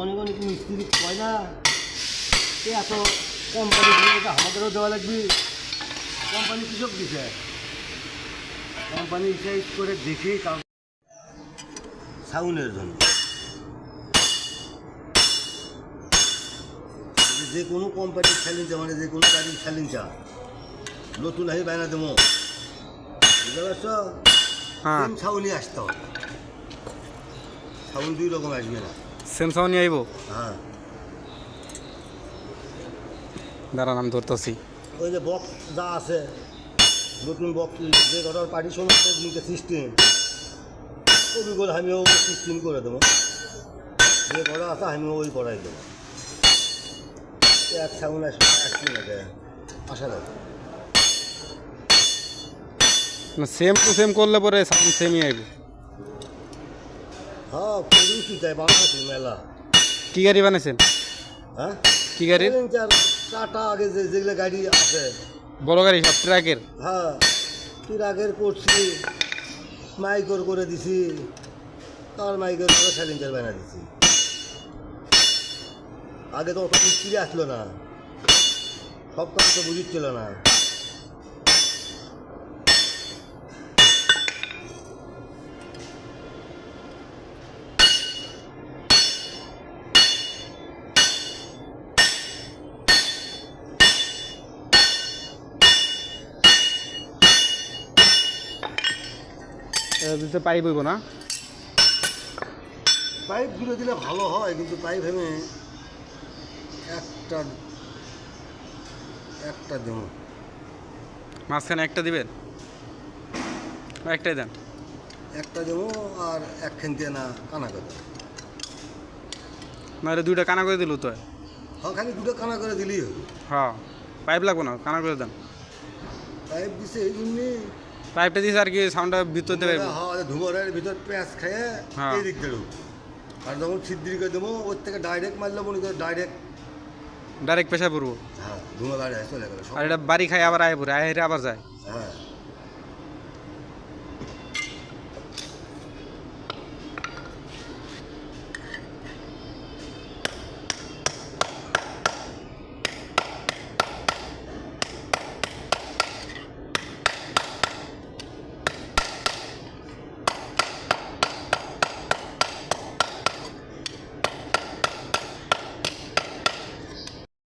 অনেক অনেক মিস্ত্রি কয় না এত কোম্পানি আমাদেরও দেওয়া লাগবে। কোম্পানি কৃষক দিছে, কোম্পানি সাইজ করে দেখে সাউন্ডের জন্য যে কোনো কোম্পানির স্যালিনচা মানে যে কোনো গাড়ির স্যালিনচা নতুন আহি বায়না দেবো, বুঝতে পারছো? সেম সাউন্ডই আসতে হবে, সাউন্ড দুই রকম আসবে না, সেম সাউন্ডই আইব। হ্যাঁ দাঁড়ান আমি ধরতেছি। ওই যে বক্স যা আছে নতুন বক্স যে ঘরের পার্টিশন সিস্টেম ওইগুলো আমিও সিস্টেম করে দেবো, যে করা আছে আমিও ওই করাই দেবো। এক সাউন্ড আসবে না আশা রাখি। না সেম টু সেম করলে পরে সাউন্ড সেমই আইব। হ্যাঁ করেছি তাই বানাচ্ছি মেলা। কি গাড়ি বানাইছেন? হ্যাঁ কি গাড়ির? টাটা আগে যেগুলো গাড়ি আছে বড় গাড়ি সব ট্রাকের। হ্যাঁ ট্রাকের করছি, মাইকর করে দিছি, তার মাইকের করে স্যালেঞ্জার বানা দিছি। আগে তো অত মিস্ত্রি আসলো না, সব কাজ তো বুঝিচ্ছিল না। পাইপ হইব না? পাইপ গুলো দিলে ভালো হয়, কিন্তু পাইপ ভেঙে একটা একটা দেবো। মাঝখানে একটা দিবেন? একটাই দেন। একটা দেবো আর একখান দিয়ে না কানা করে। নাহলে দুইটা কানা করে দিল তো। হ্যাঁ খালি দুটো কানা করে দিলেই হবে। হ্যাঁ পাইপ লাগবো না, কানা করে দেন। পাইপ দিছে এই জন্যে পাইপটা দিয়েছে আর কি সাউন্ডটা ভিতর দেবে। হ্যাঁ ধুমোরের ভিতর পেঁয়াজ খেয়ে এই দিক দেবো, আর যখন ছিদ্রি করে দেবো ওর থেকে ডাইরেক্ট মারলে মনে করে ডাইরেক্ট পেশা পড়বো। হ্যাঁ ধুমো দাঁড়িয়ে চলে গেল। আর এটা বাড়ি খাই আবার আয় পড়ে আয় আবার যায়। হ্যাঁ